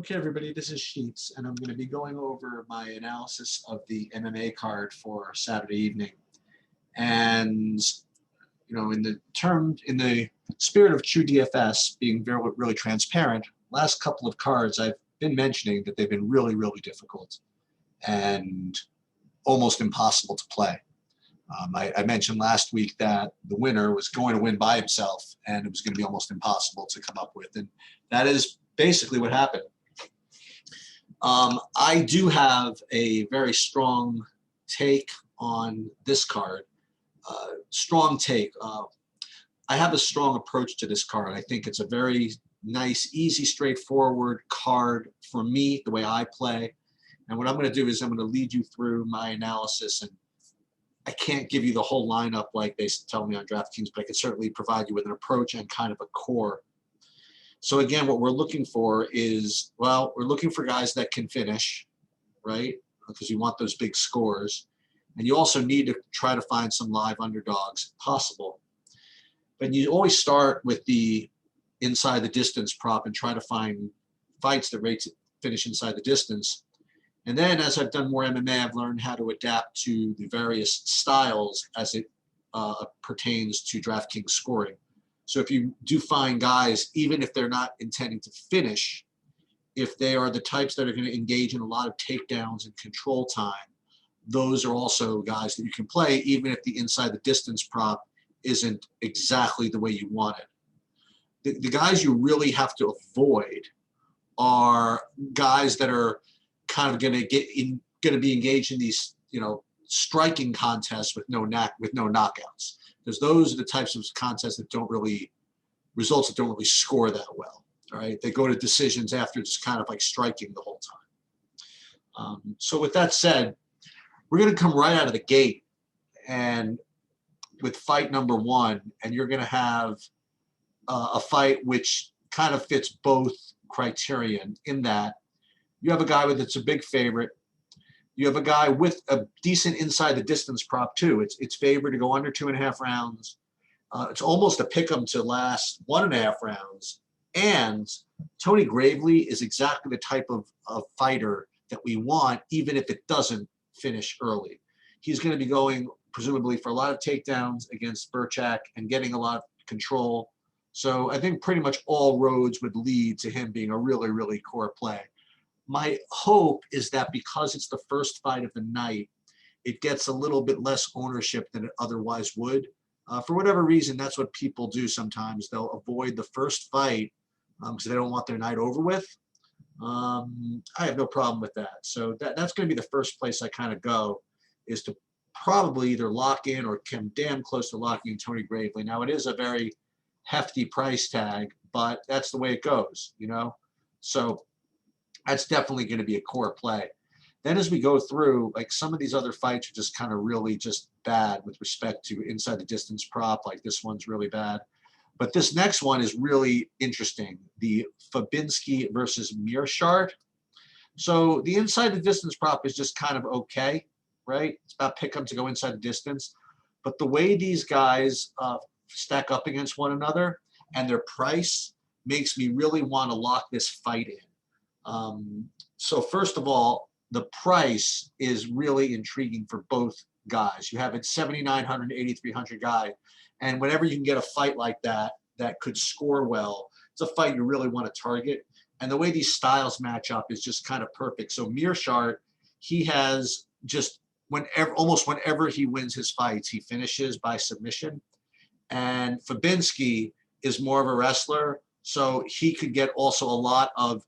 Okay, everybody, this is Sheets, and I'm going to be going over my analysis of the MMA card for Saturday evening. And, in the spirit of true DFS, being really transparent, last couple of cards I've been mentioning that they've been really, really difficult and almost impossible to play. I mentioned last week that the winner was going to win by himself, and it was going to be almost impossible to come up with, and that is basically what happened. I do have a very strong take on this card. Strong take. I have a strong approach to this card. I think it's a very nice, easy, straightforward card for me, the way I play. And what I'm going to do is I'm going to lead you through my analysis. And I can't give you the whole lineup like they tell me on DraftKings, but I can certainly provide you with an approach and kind of a core. So again, what we're looking for is, well, we're looking for guys that can finish, right? Because you want those big scores. And you also need to try to find some live underdogs if possible. But you always start with the inside the distance prop and try to find fights that rate to finish inside the distance. And then as I've done more MMA, I've learned how to adapt to the various styles as it pertains to DraftKings scoring. So if you do find guys, even if they're not intending to finish, if they are the types that are going to engage in a lot of takedowns and control time, those are also guys that you can play, even if the inside the distance prop isn't exactly the way you want it. The guys you really have to avoid are guys that are kind of going to be engaged in these, striking contests with no knockouts. Because those are the types of contests that don't really score that well. All right, they go to decisions after just kind of like striking the whole time. So with that said, we're going to come right out of the gate and with fight number one, and you're going to have a fight which kind of fits both criterion in that you have a guy that's a big favorite. You have a guy with a decent inside the distance prop too. It's favored to go under 2.5 rounds. It's almost a pick 'em to last 1.5 rounds. And Tony Gravely is exactly the type of fighter that we want, even if it doesn't finish early. He's going to be going presumably for a lot of takedowns against Burchak and getting a lot of control. So I think pretty much all roads would lead to him being a really, really core play. My hope is that because it's the first fight of the night, it gets a little bit less ownership than it otherwise would. For whatever reason, that's what people do sometimes. They'll avoid the first fight because they don't want their night over with. I have no problem with that. So that's going to be the first place I kind of go, is to probably either lock in or come damn close to locking in Tony Gravely. Now, it is a very hefty price tag, but that's the way it goes, So that's definitely going to be a core play. Then as we go through, like some of these other fights are just kind of really just bad with respect to inside the distance prop. Like this one's really bad. But this next one is really interesting. The Fabinski versus Mearshart. So the inside the distance prop is just kind of okay, right? It's about pick 'em to go inside the distance. But the way these guys stack up against one another and their price makes me really want to lock this fight in. So first of all, the price is really intriguing for both guys. You have it 7,900, 8,300 guy, and whenever you can get a fight like that that could score well, it's a fight you really want to target. And the way these styles match up is just kind of perfect. So Mearshart, he has just almost whenever he wins his fights, he finishes by submission. And Fabinski is more of a wrestler, so he could get also a lot of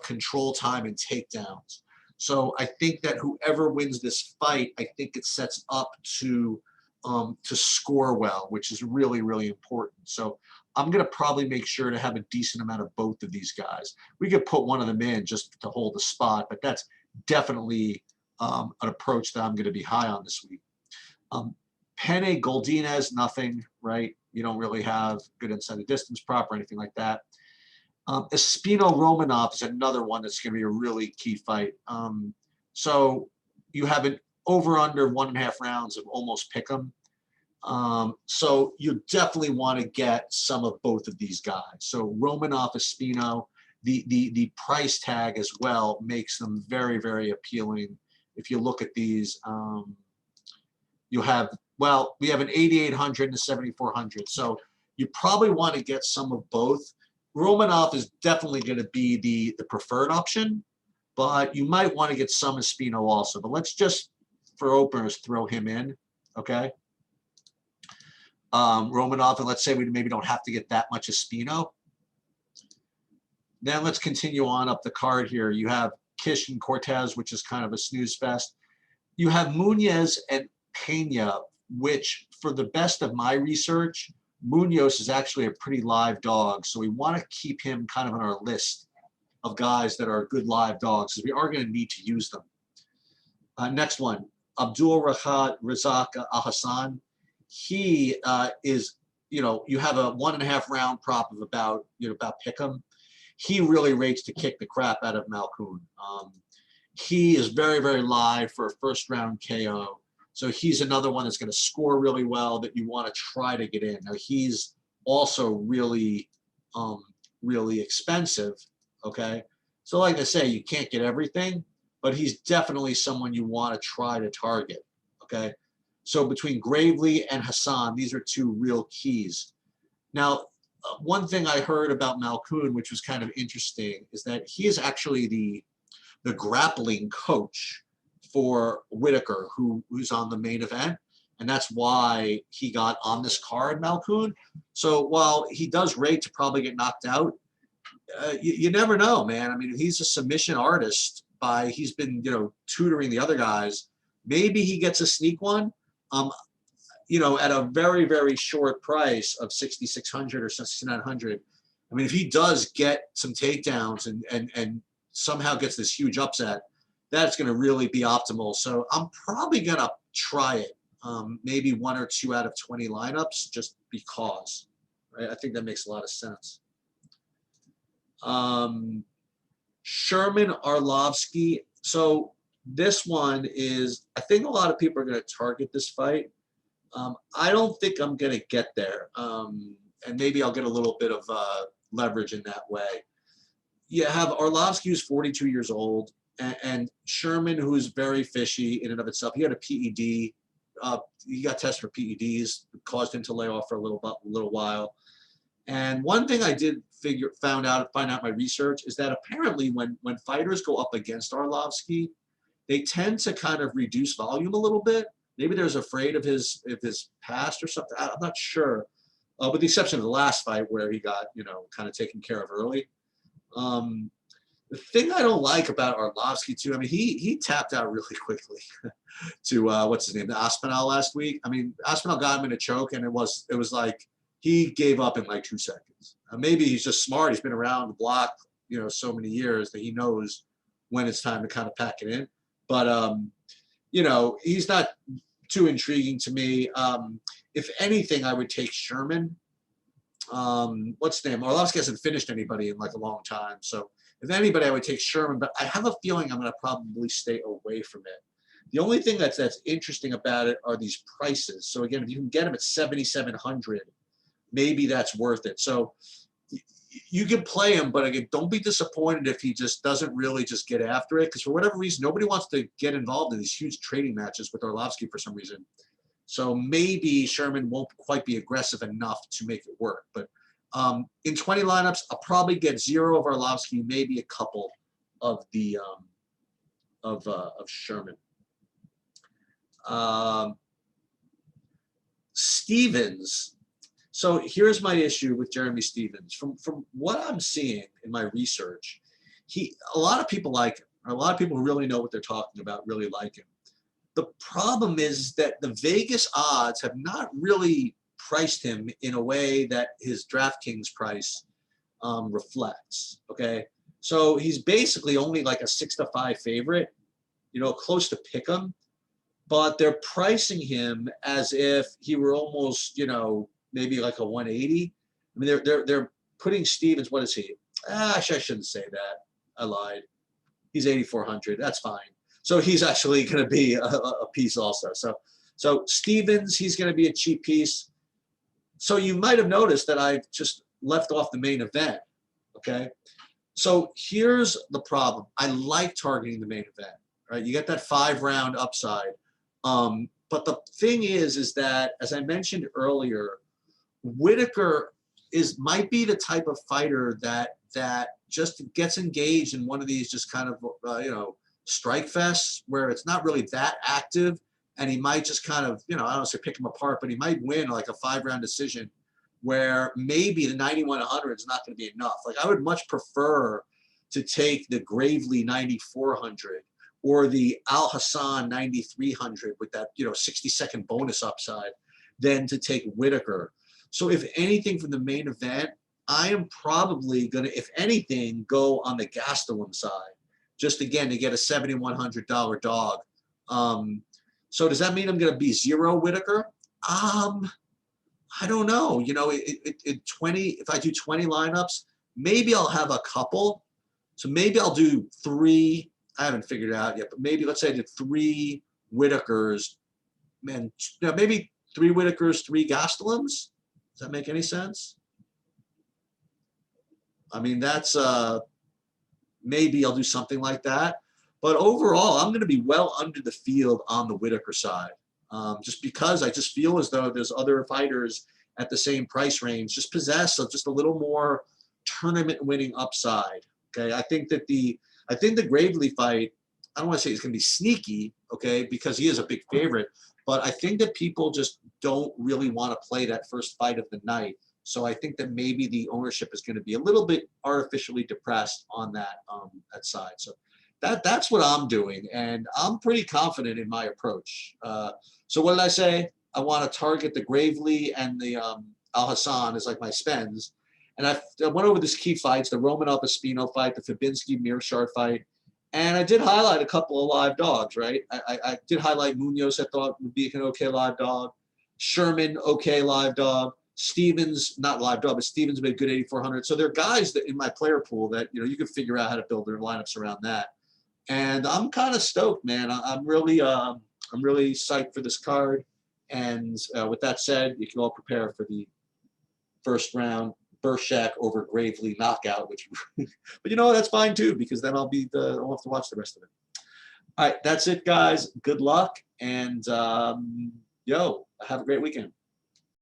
control time and takedowns. So I think that whoever wins this fight, I think it sets up to score well, which is really, really important. So I'm going to probably make sure to have a decent amount of both of these guys. We could put one of them in just to hold the spot, but that's definitely an approach that I'm going to be high on this week. Penne Goldinez, nothing, right? You don't really have good inside the distance prop or anything like that. Espino Romanov is another one that's going to be a really key fight. So you have an over under 1.5 rounds of almost pick 'em. So you definitely want to get some of both of these guys. So Romanov, Espino, the price tag as well makes them very, very appealing. If you look at these, you have, well, we have an 8,800 and a 7,400. So you probably want to get some of both. Romanov is definitely going to be the preferred option, but you might want to get some Espino also. But let's just, for openers, throw him in, okay? Romanov, and let's say we maybe don't have to get that much Espino. Then let's continue on up the card here. You have Kish and Cortez, which is kind of a snooze fest. You have Muñoz and Pena, which, for the best of my research, Muñoz is actually a pretty live dog. So we want to keep him kind of on our list of guys that are good live dogs, because we are going to need to use them. Next one, Abdul, Raha, Razaka, Ahasan. He is, you have a 1.5 round prop of about Pick'em. He really rates to kick the crap out of Malkoun. He is very, very live for a first round KO. So he's another one that's going to score really well that you want to try to get in. Now he's also really, really expensive. Okay. So like I say, you can't get everything, but he's definitely someone you want to try to target. Okay. So between Gravely and Ahasan, these are two real keys. Now, one thing I heard about Malkoun, which was kind of interesting, is that he is actually the grappling coach for Whitaker, who's on the main event. And that's why he got on this card, Malkoun. So while he does rate to probably get knocked out, you never know, man. I mean, he's a submission artist he's been, tutoring the other guys. Maybe he gets a sneak one. At a very, very short price of 6,600 or 6,900. I mean, if he does get some takedowns and somehow gets this huge upset, that's going to really be optimal. So I'm probably going to try it, maybe 1 or 2 out of 20 lineups, just because. Right? I think that makes a lot of sense. Sherman Arlovski. So this one is, I think a lot of people are going to target this fight. I don't think I'm going to get there. And maybe I'll get a little bit of leverage in that way. You have Arlovski, who's 42 years old, and Sherman, who's very fishy in and of itself. He had a PED. He got tested for PEDs, caused him to lay off for a little while. And one thing I did find out in my research is that apparently when fighters go up against Arlovski, they tend to kind of reduce volume a little bit. Maybe they're afraid of his past or something. I'm not sure, with the exception of the last fight where he got kind of taken care of early. The thing I don't like about Arlovski too, I mean, he tapped out really quickly to what's his name, the Aspinall last week. I mean, Aspinall got him in a choke, and it was like he gave up in like 2 seconds. Maybe he's just smart. He's been around the block, so many years that he knows when it's time to kind of pack it in. But he's not too intriguing to me. If anything, I would take Sherman. What's the name? Arlovski hasn't finished anybody in like a long time. So if anybody, I would take Sherman. But I have a feeling I'm going to probably stay away from it. The only thing that's interesting about it are these prices. So again, if you can get them at 7,700, maybe that's worth it. So you can play him, but again, don't be disappointed if he just doesn't really just get after it, because for whatever reason, nobody wants to get involved in these huge trading matches with Arlovski for some reason. So maybe Sherman won't quite be aggressive enough to make it work. But in 20 lineups, I'll probably get 0 of Arlovski, maybe a couple of the of Sherman. Stevens. So here's my issue with Jeremy Stevens. From what I'm seeing in my research, a lot of people like him. A lot of people who really know what they're talking about really like him. The problem is that the Vegas odds have not really priced him in a way that his DraftKings price reflects. Okay, so he's basically only like a 6-5 favorite, close to Pick'em, but they're pricing him as if he were almost, maybe like a 180. I mean, they're putting Stevens. What is he? Actually, I shouldn't say that. I lied. He's 8,400. That's fine. So he's actually going to be a piece also. So Stevens, he's going to be a cheap piece. So you might have noticed that I just left off the main event. Okay. So here's the problem. I like targeting the main event, right? You get that 5-round upside. But the thing is that, as I mentioned earlier, Whitaker might be the type of fighter that just gets engaged in one of these just kind of strike fests where it's not really that active, and he might just kind of I don't want to say pick him apart, but he might win like a 5-round decision where maybe the 9100 is not going to be enough. Like I would much prefer to take the Gravely 9400 or the Ahasan 9300 with that 60-second bonus upside than to take Whitaker. So if anything from the main event, I am probably going to, if anything, go on the Gastelum side, just again to get a $7,100 dog. So does that mean I'm going to be 0 Whitaker? I don't know. If I do 20 lineups, maybe I'll have a couple. So maybe I'll do 3. I haven't figured it out yet, but maybe let's say I did 3 Whitakers, and maybe 3 Whitakers, 3 Gastelums. Does that make any sense? I mean, that's maybe I'll do something like that. But overall, I'm going to be well under the field on the Whitaker side, just because I just feel as though there's other fighters at the same price range just possess of just a little more tournament winning upside. Okay, I think the Gravely fight, I don't want to say it's going to be sneaky, okay, because he is a big favorite, but I think that people just don't really want to play that first fight of the night. So I think that maybe the ownership is going to be a little bit artificially depressed on that side. So that's what I'm doing, and I'm pretty confident in my approach. So what did I say? I want to target the Gravely and the Ahasan as like my spends. And I went over these key fights, the Romanov Espino fight, the Fabinski Mearshart fight, and I did highlight a couple of live dogs, right? I did highlight Munoz, I thought would be an okay live dog. Sherman, okay live dog. Stevens, not live dog, but Stevens made good 8,400. So there are guys that in my player pool that you can figure out how to build their lineups around that. And I'm kind of stoked, man. I'm really psyched for this card. And with that said, you can all prepare for the first round Burshak over Gravely knockout, which, but that's fine too, because then I'll have to watch the rest of it. All right, that's it, guys. Good luck, and have a great weekend.